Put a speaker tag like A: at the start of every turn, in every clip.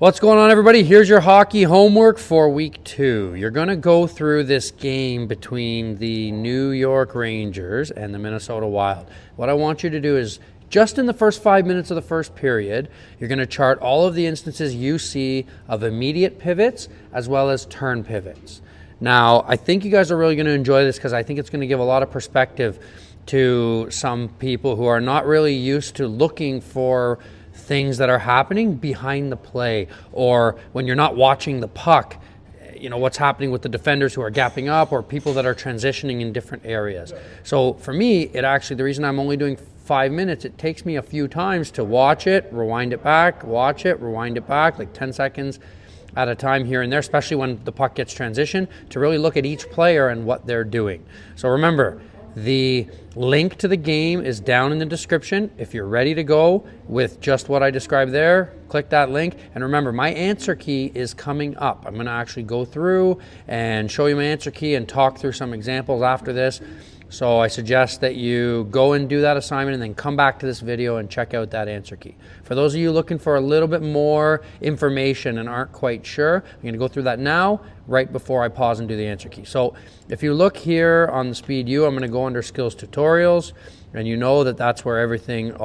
A: What's going on, everybody? Here's your hockey homework for week 2. You're going to go through this game between the New York Rangers and the Minnesota Wild. What I want you to do is, just in the first 5 minutes of the first period, you're going to chart all of the instances you see of immediate pivots as well as turn pivots. Now, I think you guys are really going to enjoy this because I think it's going to give a lot of perspective to some people who are not really used to looking for things that are happening behind the play, or when you're not watching the puck, you know, what's happening with the defenders who are gapping up or people that are transitioning in different areas. So for me, the reason I'm only doing 5 minutes, it takes me a few times to watch it, rewind it back, watch it, rewind it back, like 10 seconds at a time here and there, especially when the puck gets transitioned, to really look at each player and what they're doing. So remember, the link to the game is down in the description. If you're ready to go with just what I described there, click that link. And remember, my answer key is coming up. I'm going to actually go through and show you my answer key and talk through some examples after this. So I suggest that you go and do that assignment and then come back to this video and check out that answer key. For those of you looking for a little bit more information and aren't quite sure, I'm going to go through that now, right before I pause and do the answer key. So if you look here on the SPEEDU, I'm going to go under Skills Tutorials, and you know that that's where all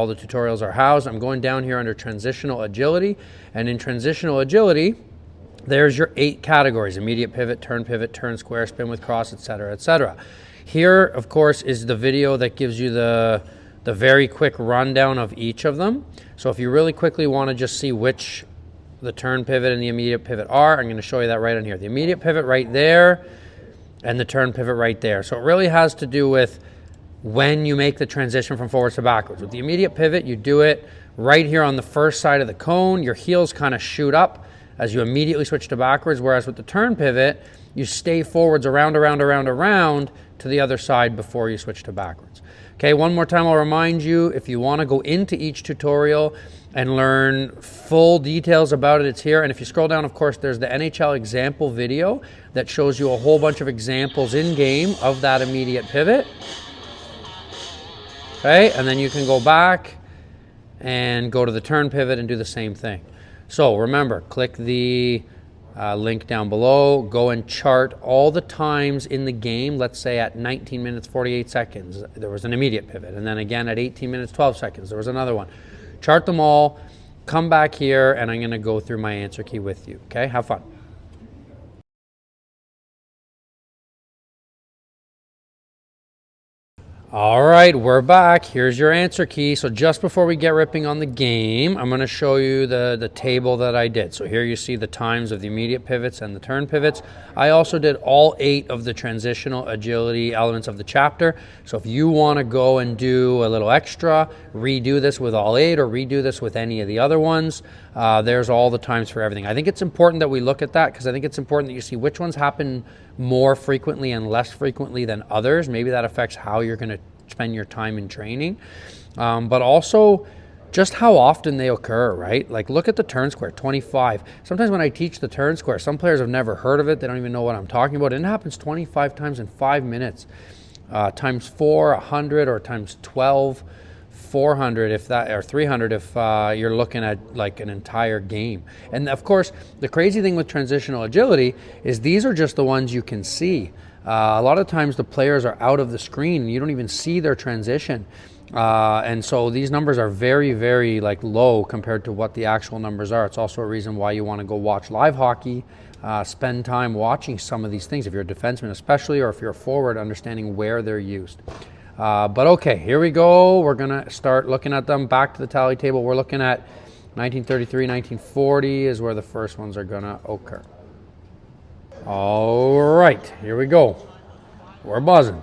A: the tutorials are housed. I'm going down here under Transitional Agility, and in Transitional Agility, there's your 8 categories: immediate pivot, turn square, spin with cross, etc., etc. Here, of course, is the video that gives you the very quick rundown of each of them. So if you really quickly want to just see which the turn pivot and the immediate pivot are, I'm going to show you that right on here. The immediate pivot right there and the turn pivot right there. So it really has to do with when you make the transition from forwards to backwards. With the immediate pivot, you do it right here on the first side of the cone. Your heels kind of shoot up as you immediately switch to backwards, whereas with the turn pivot, you stay forwards around to the other side before you switch to backwards. Okay, one more time, I'll remind you, if you want to go into each tutorial and learn full details about it, it's here. And if you scroll down, of course, there's the NHL example video that shows you a whole bunch of examples in game of that immediate pivot. Okay, and then you can go back and go to the turn pivot and do the same thing. So remember, click the link down below, go and chart all the times in the game. Let's say at 19 minutes 48 seconds there was an immediate pivot, and then again at 18 minutes 12 seconds there was another one. Chart them all, come back here, and I'm going to go through my answer key with you. Okay, have fun. All right, we're back. Here's your answer key. So just before we get ripping on the game, I'm going to show you the table that I did. So here you see the times of the immediate pivots and the turn pivots. I also did all 8 of the transitional agility elements of the chapter. So if you want to go and do a little extra, redo this with all 8 or redo this with any of the other ones, there's all the times for everything. I think it's important that we look at that because I think it's important that you see which ones happen more frequently and less frequently than others. Maybe that affects how you're going to spend your time in training, but also just how often they occur, right? Like look at the turn square, 25. Sometimes when I teach the turn square, some players have never heard of it. They don't even know what I'm talking about. And it happens 25 times in 5 minutes, times 4, 100, or times 12, 400 if that, or 300 if you're looking at like an entire game. And of course, the crazy thing with transitional agility is these are just the ones you can see. A lot of times the players are out of the screen and you don't even see their transition. And so these numbers are very, very low compared to what the actual numbers are. It's also a reason why you want to go watch live hockey, spend time watching some of these things if you're a defenseman especially, or if you're a forward, understanding where they're used. But okay, here we go. We're going to start looking at them. Back to the tally table. We're looking at 1933, 1940 is where the first ones are going to occur. All right, here we go. We're buzzing.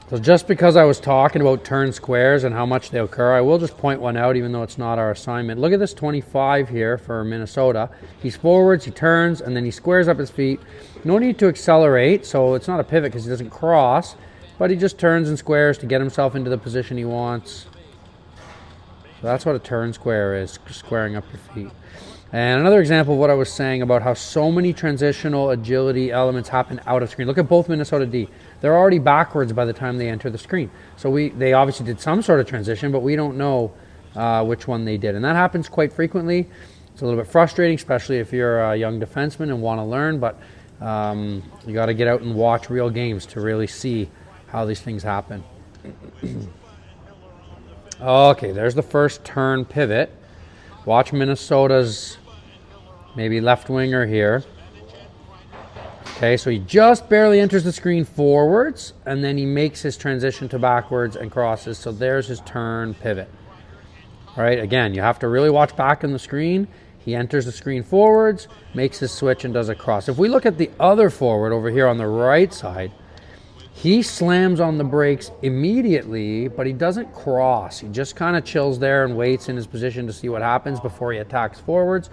A: So just because I was talking about turn squares and how much they occur, I will just point one out even though it's not our assignment. Look at this 25 here for Minnesota. He's forwards, he turns, and then he squares up his feet. No need to accelerate, so it's not a pivot because he doesn't cross, but he just turns and squares to get himself into the position he wants. So that's what a turn square is, squaring up your feet. And another example of what I was saying about how so many transitional agility elements happen out of screen. Look at both Minnesota D. They're already backwards by the time they enter the screen. So they obviously did some sort of transition, but we don't know which one they did. And that happens quite frequently. It's a little bit frustrating, especially if you're a young defenseman and want to learn, but you got to get out and watch real games to really see how these things happen. Okay, there's the first turn pivot. Watch Minnesota's maybe left winger here. Okay, so he just barely enters the screen forwards, and then he makes his transition to backwards and crosses. So there's his turn pivot. All right, again, you have to really watch back in the screen. He enters the screen forwards, makes his switch, and does a cross. If we look at the other forward over here on the right side, he slams on the brakes immediately, but he doesn't cross. He just kind of chills there and waits in his position to see what happens before he attacks forwards.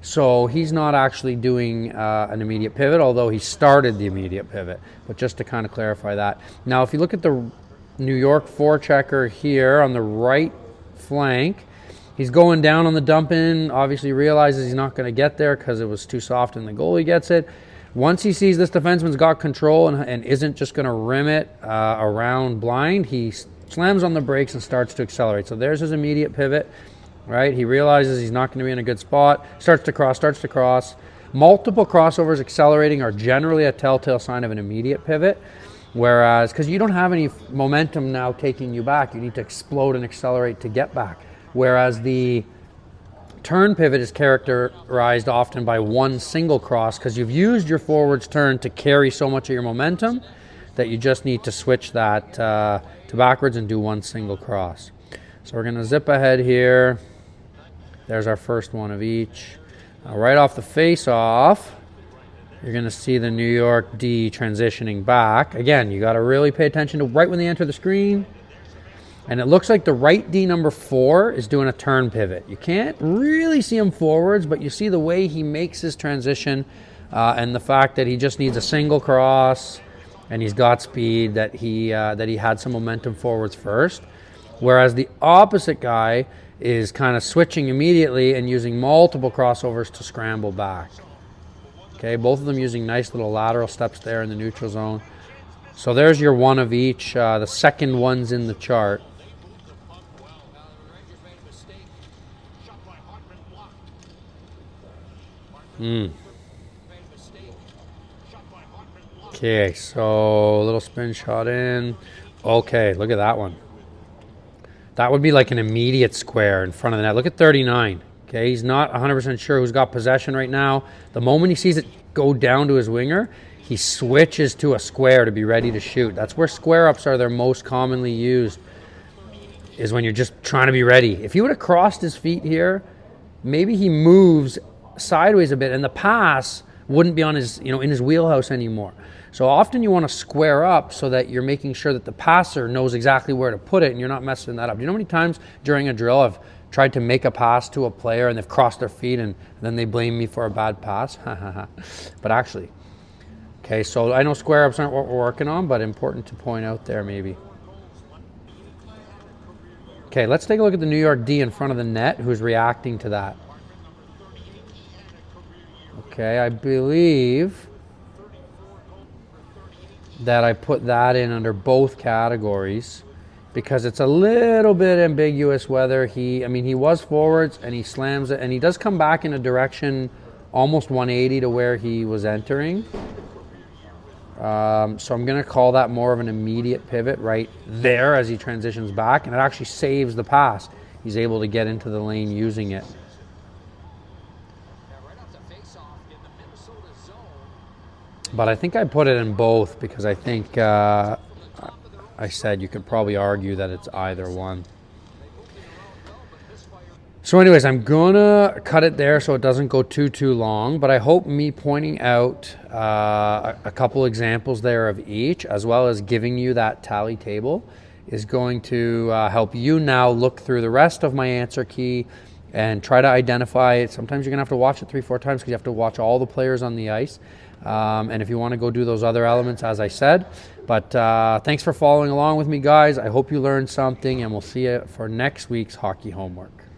A: So he's not actually doing an immediate pivot, although he started the immediate pivot. But just to kind of clarify that. Now, if you look at the New York forechecker here on the right flank, he's going down on the dump in, obviously realizes he's not going to get there because it was too soft and the goalie gets it. Once he sees this defenseman's got control and isn't just going to rim it around blind, he slams on the brakes and starts to accelerate. So there's his immediate pivot, right? He realizes he's not going to be in a good spot, starts to cross. Multiple crossovers accelerating are generally a telltale sign of an immediate pivot, whereas, because you don't have any momentum now taking you back, you need to explode and accelerate to get back. Whereas the turn pivot is characterized often by one single cross because you've used your forward's turn to carry so much of your momentum that you just need to switch that to backwards and do one single cross. So we're going to zip ahead here. There's our first one of each. Right off the face-off, you're going to see the New York D transitioning back. Again, you got to really pay attention to right when they enter the screen. And it looks like the right D number 4 is doing a turn pivot. You can't really see him forwards, but you see the way he makes his transition and the fact that he just needs a single cross and he's got speed, that he had some momentum forwards first. Whereas the opposite guy is kind of switching immediately and using multiple crossovers to scramble back. Okay, both of them using nice little lateral steps there in the neutral zone. So there's your one of each. The second one's in the chart. Okay, so a little spin shot in. Okay, look at that one. That would be like an immediate square in front of the net. Look at 39. Okay, he's not 100% sure who's got possession right now. The moment he sees it go down to his winger, he switches to a square to be ready to shoot. That's where square ups are. They're most commonly used, is when you're just trying to be ready. If he would have crossed his feet here, maybe he moves sideways a bit and the pass wouldn't be on his, in his wheelhouse anymore. So often you want to square up so that you're making sure that the passer knows exactly where to put it and you're not messing that up. Do you know how many times during a drill I've tried to make a pass to a player and they've crossed their feet and then they blame me for a bad pass? But actually, okay, so I know square ups aren't what we're working on, but important to point out there maybe. Okay, let's take a look at the New York D in front of the net who's reacting to that. Okay, I believe that I put that in under both categories because it's a little bit ambiguous whether he was forwards and he slams it and he does come back in a direction almost 180 to where he was entering. So I'm going to call that more of an immediate pivot right there as he transitions back, and it actually saves the pass. He's able to get into the lane using it. But I think I put it in both because I think I said you could probably argue that it's either one. So anyways, I'm gonna cut it there so it doesn't go too long, but I hope me pointing out a couple examples there of each, as well as giving you that tally table, is going to help you now look through the rest of my answer key and try to identify it. Sometimes you're gonna have to watch it 3-4 times because you have to watch all the players on the ice. And if you want to go do those other elements, as I said. But thanks for following along with me, guys. I hope you learned something, and we'll see you for next week's hockey homework.